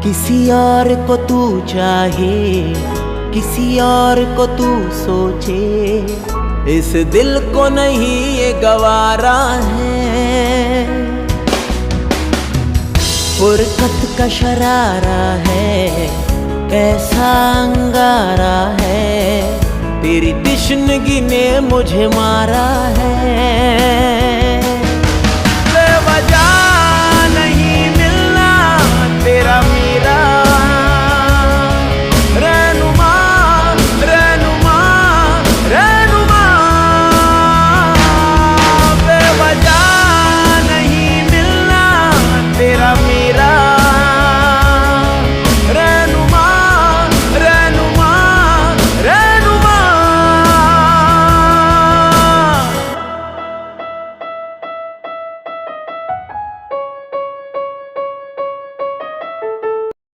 किसी और को तू चाहे, किसी और को तू सोचे, इस दिल को नहीं ये गवारा है। फुरकत का शरारा है, कैसा अंगारा है, तेरी तिश्नगी ने मुझे मारा है। बेवजह